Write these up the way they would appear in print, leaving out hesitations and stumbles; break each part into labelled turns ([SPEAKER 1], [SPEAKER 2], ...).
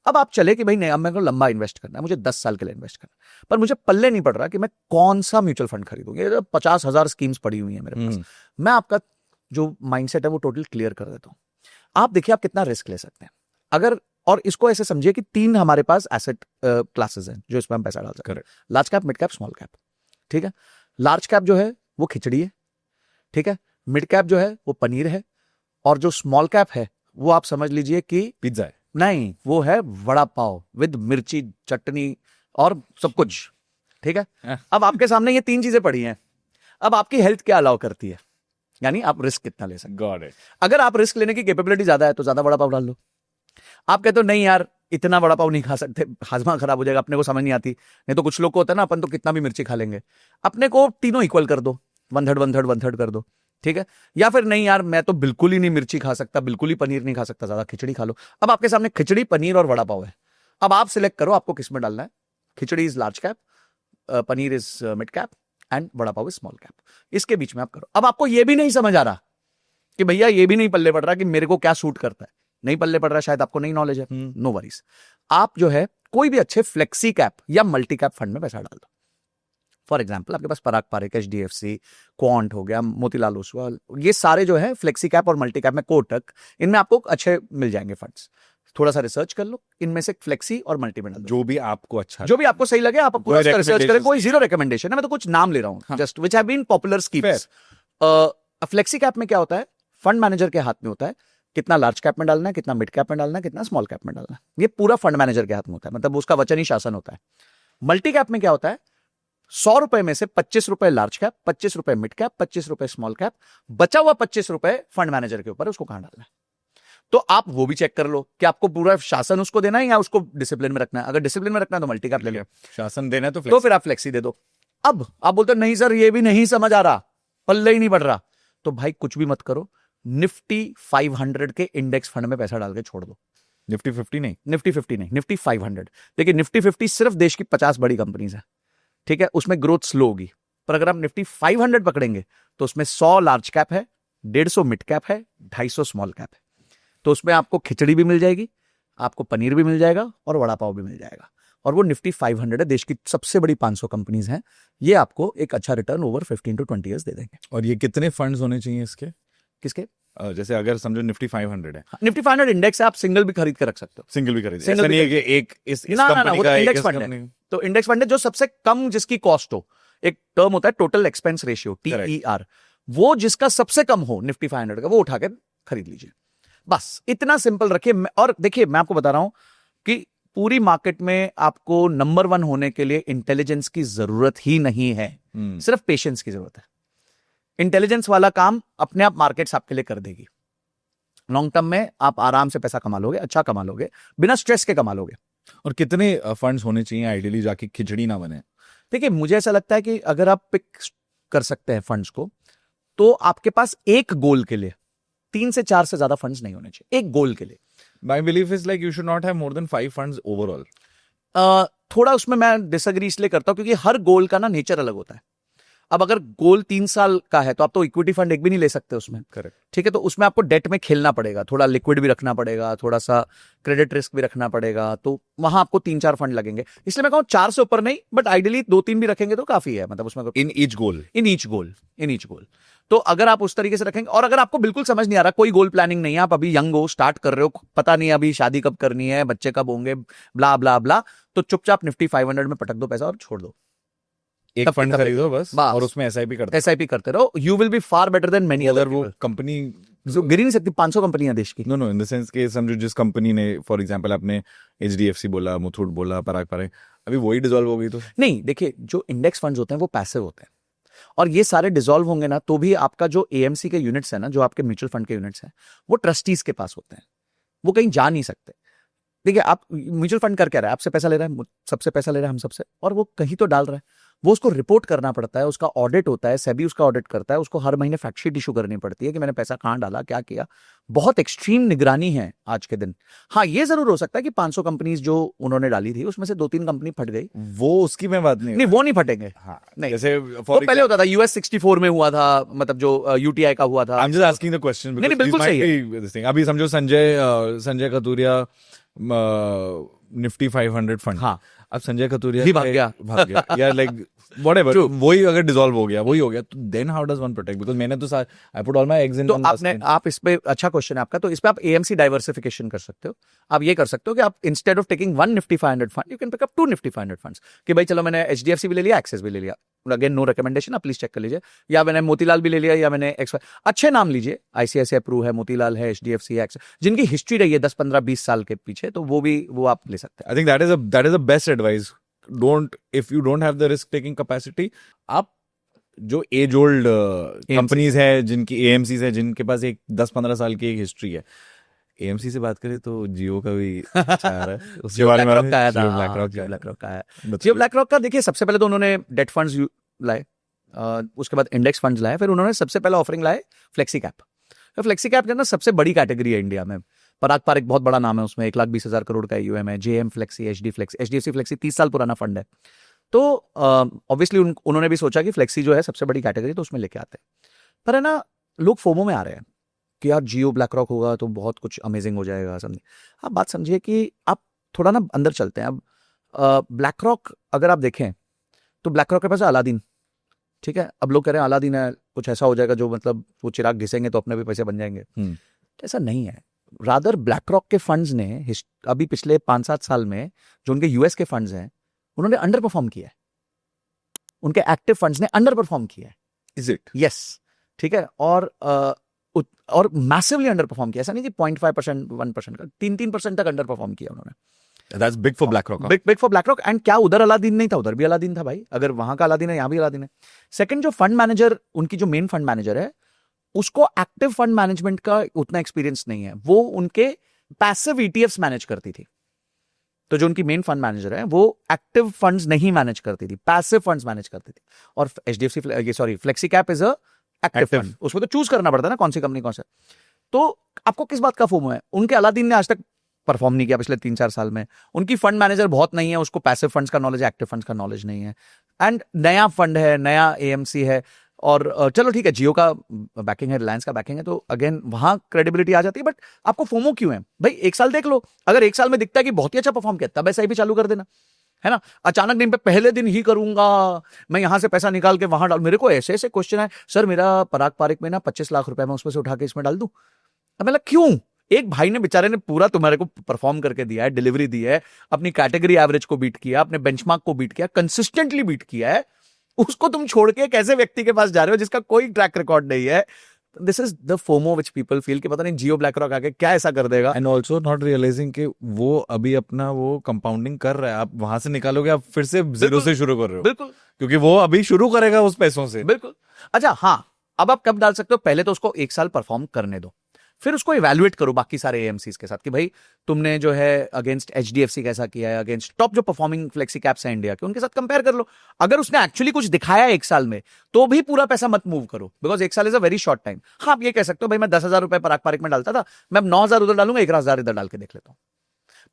[SPEAKER 1] अब आप चले कि भाई नहीं, अब मेरे को लंबा इन्वेस्ट करना है, मुझे 10 साल के लिए इन्वेस्ट करना है, पर मुझे पल्ले नहीं पड़ रहा कि मैं कौन सा म्यूचुअल फंड खरीदूं। ये 50,000 स्कीम्स पड़ी हुई है मेरे पास। मैं आपका जो माइंडसेट है वो टोटल क्लियर कर देता हूं। आप देखिए आप कितना रिस्क ले सकते हैं अगर, और इसको ऐसे समझिए कि 3 हमारे पास एसेट क्लासेस हैं जो इसमें हम पैसा डाल सकते हैं। Large cap, mid cap, small cap. ठीक है, लार्ज कैप जो है वो खिचड़ी है, ठीक है, मिड कैप जो है वो पनीर है, और जो स्मॉल कैप है वो आप समझ लीजिए कि
[SPEAKER 2] पिज्जा है।
[SPEAKER 1] नहीं, वो है वड़ा पाव विद मिर्ची चटनी और सब कुछ। ठीक है, अब आपके सामने ये 3 चीजें पड़ी हैं। अब आपकी हेल्थ क्या अलाउ करती है, यानी आप रिस्क कितना ले सकते
[SPEAKER 2] गॉट इट।
[SPEAKER 1] अगर आप रिस्क लेने की कैपेबिलिटी ज्यादा है तो ज्यादा वड़ा पाव डाल लो। आप कहते हो नहीं यार इतना वड़ा पाव नहीं खा सकते, हाजमा खराब हो जाएगा, अपने को समझ नहीं आती। नहीं तो कुछ लोग को होता है ना, अपन तो कितना भी मिर्ची खा लेंगे। अपने को तीनों इक्वल कर दो, 1/3 कर दो। ठीक है, या फिर नहीं यार मैं तो बिल्कुल ही नहीं मिर्ची खा सकता, बिल्कुल ही पनीर नहीं खा सकता, ज्यादा खिचड़ी खा लो। अब आपके सामने खिचड़ी, पनीर और वड़ा पाव है। अब आप सिलेक्ट करो आपको किस में डालना है। Khichdi is large cap, paneer is mid cap and vada pav is small cap. इसके बीच में आप करो। अब आपको यह भी नहीं समझ आ रहा कि भैया ये भी नहीं पल्ले पड़ रहा कि मेरे को क्या सूट करता है, नहीं पल्ले पड़ रहा, शायद आपको नहीं नॉलेज है, नो वरीज। आप जो है कोई भी अच्छे फ्लेक्सी कैप या मल्टी कैप फंड में पैसा डाल दो। फॉर एग्जाम्पल आपके पास पराग पारेख, HDFC, क्वांट हो गया, मोतीलाल ओसवाल, ये सारे जो है फ्लेक्सी कैप और मल्टी कैप में, कोटक, इनमें आपको अच्छे मिल जाएंगे फंड्स। थोड़ा सा रिसर्च कर लो, इनमें से फ्लेक्सी और मल्टी में डाल दो,
[SPEAKER 2] जो भी आपको अच्छा,
[SPEAKER 1] जो भी आपको सही लगे। आप पूरा रिसर्च करें, कोई जीरो रिकमेंडेशन है, मैं तो कुछ नाम ले रहा हूं just which have been popular schemes. Flexi cap में क्या होता है, फंड मैनेजर के हाथ में होता है कितना लार्ज कैप में डालना है, कितना मिड कैप में डालना है, कितना स्मॉल कैप में डालना है, ये पूरा फंड मैनेजर के हाथ में होता है, मतलब उसका वचन ही शासन होता है। मल्टी कैप में क्या होता है, 100 रुपए में से 25 रुपए लार्ज कैप, 25 रुपए मिड कैप, 25 रुपए स्मॉल कैप, बचा हुआ 25 रुपए फंड मैनेजर के ऊपर है, उसको कहां डालना है। तो आप वो भी चेक कर लो कि आपको पूरा शासन उसको देना है या उसको डिसिप्लिन में रखना है। अगर डिसिप्लिन में रखना है तो मल्टी कैप ले लो,
[SPEAKER 2] शासन देना है
[SPEAKER 1] तो फिर आप फ्लेक्सी दे दो। अब आप बोलते नहीं सर ये भी नहीं समझ आ रहा, पल्ले ही नहीं बढ़ रहा, तो भाई कुछ भी मत करो, निफ्टी 500 के इंडेक्स फंड में पैसा डाल के छोड़ दो।
[SPEAKER 2] निफ्टी 50 नहीं,
[SPEAKER 1] निफ्टी 50 नहीं, निफ्टी 500। देखिए निफ्टी 50 सिर्फ देश की 50 बड़ी कंपनीज है, ठीक है, उसमें ग्रोथ स्लो होगी। पर अगर आप निफ्टी 500 पकड़ेंगे तो उसमें 100 लार्ज कैप है, 150 मिड कैप है, 250 स्मॉल कैप है। तो उसमें आपको खिचड़ी भी मिल जाएगी, आपको पनीर भी मिल जाएगा और वड़ा पाव भी मिल जाएगा। और वो निफ्टी 500 है, देश की सबसे बड़ी 500 कंपनीज हैं। ये आपको एक अच्छा return over 15 to 20 years they देंगे।
[SPEAKER 2] और ये कितने फंड्स होने चाहिए इसके?
[SPEAKER 1] किसके?
[SPEAKER 2] जैसे अगर समझो निफ्टी 500 है,
[SPEAKER 1] निफ्टी 500 इंडेक्स है, आप सिंगल भी खरीद के रख सकते हो।
[SPEAKER 2] सिंगल भी खरीद,
[SPEAKER 1] सिंगल
[SPEAKER 2] ऐसा नहीं है कि एक इस
[SPEAKER 1] ना,
[SPEAKER 2] कंपनी
[SPEAKER 1] वो
[SPEAKER 2] का
[SPEAKER 1] इंडेक्स फंड है। तो इंडेक्स फंड है जो सबसे कम जिसकी कॉस्ट हो। एक टर्म होता है टोटल एक्सपेंस रेशियो, TER, वो जिसका सबसे कम हो निफ्टी 500 का, वो उठा के खरीद लीजिए। बस इतना सिंपल रखिए। और देखिए मैं आपको बता रहा हूं कि पूरी मार्केट में आपको नंबर 1 होने के लिए इंटेलिजेंस की जरूरत ही नहीं है, सिर्फ पेशेंस की जरूरत है। इंटेलिजेंस वाला काम अपने आप मार्केट्स आपके लिए कर देगी। लॉन्ग टर्म में आप आराम से पैसा कमा लोगे, अच्छा कमा लोगे, बिना स्ट्रेस के कमा लोगे।
[SPEAKER 2] और कितने फंड्स होने चाहिए आइडियली, जाके खिचड़ी ना बने?
[SPEAKER 1] देखिए मुझे ऐसा लगता है कि अगर आप पिक कर सकते हैं फंड्स को, तो आपके पास एक गोल के लिए 3 से 4 से ज्यादा फंड्स नहीं होने चाहिए, एक गोल के लिए।
[SPEAKER 2] My belief is like you should not have more than 5 funds overall.
[SPEAKER 1] थोड़ा उसमें मैं डिसएग्री इसलिए करता हूं क्योंकि हर गोल का ना नेचर अलग होता है। अब अगर गोल 3 साल का है तो आप तो इक्विटी फंड एक भी नहीं ले सकते उसमें,
[SPEAKER 2] करेक्ट,
[SPEAKER 1] ठीक है। तो उसमें आपको डेट में खेलना पड़ेगा, थोड़ा लिक्विड भी रखना पड़ेगा, थोड़ा सा क्रेडिट रिस्क भी रखना पड़ेगा, तो वहां आपको 3-4 फंड लगेंगे। इसलिए मैं कहूं 4 से ऊपर नहीं, बट आइडियली 2-3 भी रखेंगे तो काफी है, मतलब उसमें
[SPEAKER 2] इन ईच गोल।
[SPEAKER 1] तो अगर आप उस तरीके से रखेंगे, और अगर आपको बिल्कुल समझ नहीं आ रहा, कोई गोल प्लानिंग नहीं है, आप अभी यंग हो, स्टार्ट कर रहे हो, पता नहीं अभी शादी कब करनी है, बच्चे कब होंगे, ब्ला ब्ला ब्ला, तो चुपचाप निफ्टी 500 में पटक दो पैसा और छोड़ दो।
[SPEAKER 2] एक फंड खरीदो बस, और उसमें SIP
[SPEAKER 1] करते रहो। You will be far better than many other.
[SPEAKER 2] वो कंपनी
[SPEAKER 1] जो गिर नहीं सकती, 500 कंपनियां देश की।
[SPEAKER 2] नो इन द सेंस के समझो जिस कंपनी ने, फॉर एग्जांपल आपने HDFC बोला, मुथूट बोला, पराग पारेख, अभी वही डिसॉल्व हो गई तो
[SPEAKER 1] नहीं। देखिए जो इंडेक्स फंड्स होते हैं वो पैसिव होते हैं, और ये सारे डिसॉल्व होंगे ना तो भी आपका जो AMC के यूनिट्स है ना, जो आपके म्यूचुअल फंड के यूनिट्स हैं, वो ट्रस्टीज के पास होते हैं, वो कहीं जा नहीं सकते। देखिए आप म्यूचुअल फंड कर क्या रहा है, आपसे पैसा ले रहा है, सबसे पैसा ले रहा है, हम सबसे, और वो कहीं तो डाल रहा है, वो उसको रिपोर्ट करना पड़ता है, उसका ऑडिट होता है, सेबी उसका ऑडिट करता है, उसको हर महीने फैक्ट शीट इशू करनी पड़ती है कि मैंने पैसा कहां डाला, क्या किया। बहुत एक्सट्रीम निगरानी है आज के दिन। हाँ ये जरूर हो सकता है कि 500 कंपनीज जो उन्होंने डाली थी उसमें से 2-3 कंपनी फट गई,
[SPEAKER 2] वो उसकी मैं बात नहीं,
[SPEAKER 1] वो नहीं फटेंगे।
[SPEAKER 2] हाँ,
[SPEAKER 1] नहीं,
[SPEAKER 2] जैसे
[SPEAKER 1] वो पहले होता था, US 64 में हुआ था, मतलब जो UTI का हुआ था।
[SPEAKER 2] I am just asking the question,
[SPEAKER 1] नहीं बिल्कुल सही है।
[SPEAKER 2] अभी समझो संजय कतूरिया निफ्टी 500 फंड,
[SPEAKER 1] हाँ
[SPEAKER 2] अब संजय खतूरिया
[SPEAKER 1] भी भाग गया
[SPEAKER 2] यार लाइक व्हाटएवर, वही अगर डिसॉल्व हो गया, वही हो गया, तो then how does one protect? Because मैंने तो I put all my eggs in
[SPEAKER 1] to
[SPEAKER 2] one
[SPEAKER 1] आपने आप इस पे अच्छा क्वेश्चन है आपका, तो इस पे आप एएमसी डाइवर्सिफिकेशन कर सकते हो। आप ये कर सकते हो कि आप instead of taking one Nifty 500 fund, you can pick up 2 Nifty 500 funds, कि भाई चलो मैंने एचडीएफसी भी ले लिया, एक्सेस भी ले लिया, अगेन नो रिकमेंडेशन, आप प्लीज चेक कर लीजिए, या मैंने मोतीलाल भी ले लिया, या मैंने अच्छे नाम लीजिए, आईसीआईसीआई प्रू है, मोतीलाल है, एचडीएफसी है, जिनकी हिस्ट्री रही है 10 15 20 साल के पीछे, तो वो आप ले सकते हैं।
[SPEAKER 2] I think that is the best advice. Don't, if you don't have the risk taking capacity, आप जो एज ओल्ड कंपनीज है, जिनकी एएमसीज है, जिनके पास एक 10-15 साल की एक हिस्ट्री है, एएमसी से बात करें तो जियो का भी चाह रहा है, उसके बारे में
[SPEAKER 1] ब्लैक रॉक का देखिए, सबसे पहले तो उन्होंने डेट फंड्स लाए, उसके बाद इंडेक्स फंड्स लाए, फिर उन्होंने सबसे पहले ऑफरिंग लाए फ्लेक्सी कैप। तो फ्लेक्सी कैप जो है ना सबसे बड़ी कैटेगरी है इंडिया में, पराग पारिक बहुत बड़ा नाम है उसमें, 1,20,000 करोड़ का यूएम है, जेएम फ्लेक्सी, एचडीएफसी फ्लेक्सी 30 साल पुराना फंड है। तो ऑब्वियसली उन्होंने भी सोचा कि फ्लेक्सी जो है सबसे बड़ी कैटेगरी, तो उसमें लेके आते हैं। पर है ना, लोग फोमो में आ रहे हैं कि यार जियो ब्लैक रॉक होगा तो बहुत कुछ अमेजिंग हो जाएगा, समझिए आप बात, समझिए कि आप थोड़ा ना अंदर चलते हैं। अब ब्लैक रॉक अगर आप देखें तो ब्लैक रॉक के पास है अलादीन, ठीक है, अब लोग कह रहे हैं अलादीन है, कुछ ऐसा हो जाएगा जो मतलब वो चिराग घिसेंगे तो अपने भी पैसे बन जाएंगे, ऐसा नहीं है। रादर ब्लैक रॉक के फंड्स ने अभी पिछले 5-7 साल में जो उनके यूएस के फंड्स हैं, उन्होंने अंडर परफॉर्म किया है, उनके एक्टिव फंड्स ने अंडर परफॉर्म किया है।
[SPEAKER 2] Is it?
[SPEAKER 1] यस, ठीक है, और मैसिवली अंडर परफॉर्म किया, ऐसा नहीं कि 0.5% 1% का, 3% तक अंडर परफॉर्म किया उन्होंने।
[SPEAKER 2] That's big for BlackRock.
[SPEAKER 1] Big for black rock. And क्या उधर अलादीन नहीं था, उधर भी अलादीन था भाई, अगर वहां का अलादीन है यहां भी अलादीन है। सेकंड, जो फंड मैनेजर, उनकी जो मेन फंड मैनेजर है, उसको एक्टिव फंड मैनेजमेंट का उतना एक्सपीरियंस नहीं है, वो उनके पैसिव ईटीएफ्स मैनेज करती थी। तो जो उनकी मेन फंड मैनेजर है वो एक्टिव फंड्स नहीं मैनेज करती थी, पैसिव फंड्स मैनेज करती थी। और HDFC flexi cap is a active fund, उसमें तो चूज करना पड़ता है ना कौन सी कंपनी कौन सा। तो आपको किस बात का फोमो है? उनके अलादीन ने आज तक परफॉर्म नहीं किया पिछले 3-4 साल में, उनकी फंड मैनेजर बहुत नहीं है, उसको पैसिव फंड्स का नॉलेज है, एक्टिव फंड्स का नॉलेज नहीं है, एंड नया फंड है, नया एएमसी है। और चलो ठीक है, जियो का बैकिंग है, रिलायंस का बैकिंग है, तो अगेन वहां क्रेडिबिलिटी आ जाती है। बट आपको फोमो क्यों है भाई? 1 साल देख लो, अगर 1 साल में दिखता है कि बहुत ही अच्छा परफॉर्म किया, तब ऐसा भी चालू कर देना, है ना। अचानक दिन पे पहले दिन ही करूंगा मैं, यहां से पैसा निकाल के वहां डाल, मेरे को ऐसे ऐसे क्वेश्चन है, सर मेरा पराग पारिक में ना 25 लाख रुपए मैं उसमें से उठा के इसमें डाल दूं। अब मैं क्यों? एक भाई ने बेचारे ने पूरा तुम्हारे को परफॉर्म करके दिया है, डिलीवरी दी है, अपनी कैटेगरी एवरेज को बीट किया, अपने बेंचमार्क को बीट किया, कंसिस्टेंटली बीट किया है, उसको तुम छोड़ के कैसे व्यक्ति के पास जा रहे हो जिसका कोई ट्रैक रिकॉर्ड नहीं है? This is the FOMO which people feel कि पता नहीं जियो ब्लैक रॉक आके क्या ऐसा कर देगा।
[SPEAKER 2] एंड ऑल्सो नॉट रियलाइजिंग कि वो अभी अपना वो कंपाउंडिंग कर रहा है, आप वहां से निकालोगे, आप फिर से जीरो से शुरू कर रहे हो।
[SPEAKER 1] बिल्कुल,
[SPEAKER 2] क्योंकि वो अभी शुरू करेगा उस पैसों से।
[SPEAKER 1] बिल्कुल। अच्छा हाँ, अब आप कब डाल सकते हो? पहले तो उसको 1 साल परफॉर्म करने दो, फिर उसको इवैल्यूएट करो बाकी सारे एएमसीज के साथ कि भाई तुमने जो है अगेंस्ट एचडीएफसी कैसा किया है, अगेंस्ट टॉप जो परफॉर्मिंग फ्लेक्सी कैप्स है इंडिया के, उनके साथ कंपेयर कर लो। अगर उसने एक्चुअली कुछ दिखाया 1 साल में, तो भी पूरा पैसा मत मूव करो, बिकॉज 1 साल is a very short time. हाँ, आप ये कह सकते हो भाई मैं 10,000 रुपए पराग पारिक में डालता था, मैं अब 9,000 उधर डालूंगा, 11,000 इधर डाल के देख लेता हूं,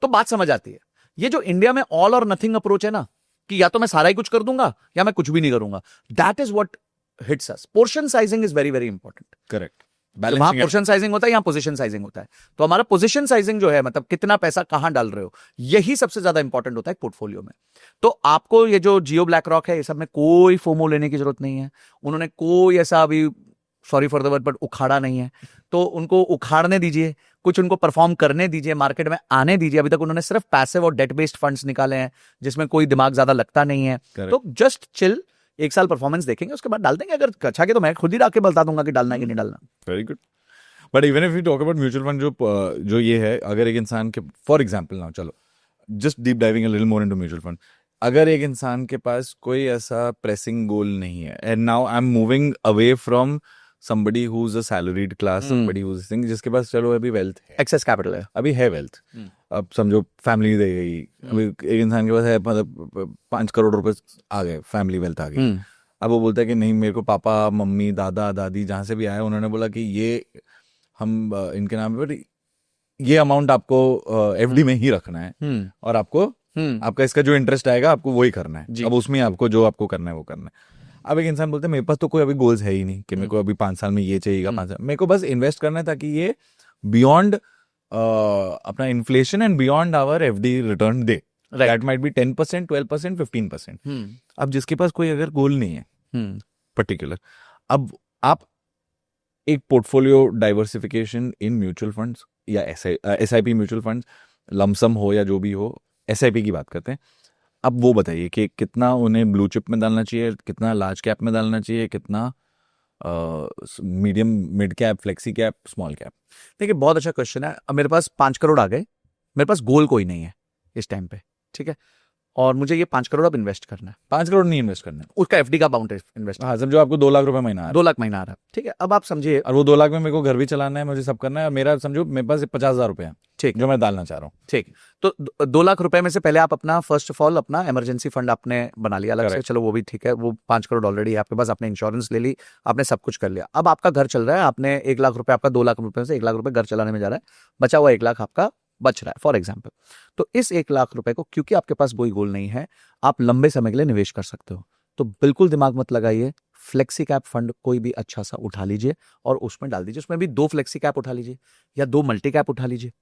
[SPEAKER 1] तो बात समझ आती है। ये जो इंडिया में ऑल और नथिंग अप्रोच है ना, कि या तो मैं सारा ही कुछ कर दूंगा या मैं कुछ भी नहीं करूंगा, that is what hits us. Portion sizing is very very important.
[SPEAKER 2] Correct.
[SPEAKER 1] वहां पोर्शन साइजिंग होता है, यहाँ पोजीशन साइजिंग होता है। तो हमारा पोजीशन साइजिंग जो है, मतलब कितना पैसा कहां डाल रहे हो, यही सबसे ज्यादा इंपॉर्टेंट होता है पोर्टफोलियो में। तो आपको ये जो जियो ब्लैक रॉक है, ये सब में कोई फोमो लेने की जरूरत नहीं है। उन्होंने कोई ऐसा अभी, sorry for the word, but उखाड़ा नहीं है, तो उनको उखाड़ने दीजिए, कुछ उनको परफॉर्म करने दीजिए, मार्केट में आने दीजिए। अभी तक उन्होंने सिर्फ पैसिव और डेट बेस्ड फंड्स निकाले हैं जिसमें कोई दिमाग ज्यादा लगता नहीं है। तो जस्ट चिल, 1 साल परफॉर्मेंस देखेंगे, उसके बाद डाल देंगे। अगर अच्छा के तो मैं खुद ही आके बता दूंगा कि डालना है कि नहीं डालना।
[SPEAKER 2] Very good. But even if you talk about mutual fund, जो ये है, अगर एक इंसान के, फॉर एग्जांपल नाउ, चलो just deep diving a little more into mutual fund, अगर एक इंसान के पास कोई ऐसा प्रेसिंग गोल नहीं है, and now I am moving away from somebody who's a salaried class, somebody who's thing, जिसके पास चलो अभी वेल्थ है,
[SPEAKER 1] एक्सेस कैपिटल है,
[SPEAKER 2] अभी है वेल्थ, अब समझो फैमिली दे गई, अभी एक इंसान के पास है, मतलब 5 करोड़ रुपए आ गए, फैमिली वेल्थ आ गई। अब वो बोलता है कि नहीं, मेरे को पापा मम्मी दादा दादी जहां से भी आए, उन्होंने बोला कि ये हम इनके नाम पर ये अमाउंट आपको एफडी में ही रखना है, और आपको आपका इसका जो इंटरेस्ट आएगा आपको वही करना है। अब उसमें आपको जो आपको करना है वो करना है। अब एक इंसान बोलते हैं मेरे पास तो कोई अभी गोल्स है ही नहीं कि मेरे को अभी 5 साल में ये चाहिएगा, 5 साल मेरे को बस इन्वेस्ट करना है ताकि ये बियॉन्ड अपना inflation and beyond our FD return दे.
[SPEAKER 1] Right.
[SPEAKER 2] That might be 10%, 12%, 15%. अब जिसके पास कोई अगर गोल नहीं है पर्टिकुलर, अब आप एक portfolio diversification in mutual funds या एसआईपी म्यूचुअल फंड्स, लमसम हो या जो भी हो, एसआईपी की बात करते हैं. अब वो बताइए कि कितना उन्हें ब्लू चिप में डालना चाहिए, कितना लार्ज कैप में डालना चाहिए, कितना medium mid cap, flexi cap, small cap.
[SPEAKER 1] देखिए, बहुत अच्छा क्वेश्चन है. अब मेरे पास 5 करोड़ आ गए, मेरे पास गोल कोई नहीं है इस टाइम पे, ठीक है, और मुझे ये 5 करोड़ अब इन्वेस्ट करना है.
[SPEAKER 2] 5 करोड़ नहीं इन्वेस्ट करना है.
[SPEAKER 1] उसका एफडी का अमाउंट इन्वेस्ट,
[SPEAKER 2] हाँ, समझो आपको 2 लाख रुपए महीना आ रहा
[SPEAKER 1] 2 लाख महीना आ रहा है, ठीक है. अब आप समझिए,
[SPEAKER 2] है और वो 2 लाख में मेरे को घर भी चलाना है, मुझे सब करना है, और मेरा समझो मेरे पास 50,000 रुपए हैं,
[SPEAKER 1] ठीक,
[SPEAKER 2] जो मैं डालना चाह रहा हूँ.
[SPEAKER 1] ठीक. तो 2 लाख रुपए में से पहले आप अपना फर्स्ट ऑफ ऑल अपना इमरजेंसी फंड आपने बना लिया अलग से, चलो वो भी ठीक है. वो 5 करोड़ ऑलरेडी है आपके पास, आपने इंश्योरेंस ले ली, आपने सब कुछ कर लिया. अब आपका घर चल रहा है, आपने 1 लाख रुपए, आपका 2 लाख रुपए में से 1 लाख रुपए घर चलाने में जा रहा है, बचा हुआ 1 लाख आपका बच रहा है फॉर एग्जाम्पल. तो इस 1 लाख रुपए को, क्योंकि आपके पास कोई गोल नहीं है, आप लंबे समय के लिए निवेश कर सकते हो. तो बिल्कुल दिमाग मत लगाइए, फ्लेक्सी कैप फंड कोई भी अच्छा सा उठा लीजिए और उसमें डाल दीजिए. उसमें भी 2 फ्लेक्सी कैप उठा लीजिए या 2 मल्टी कैप उठा लीजिए.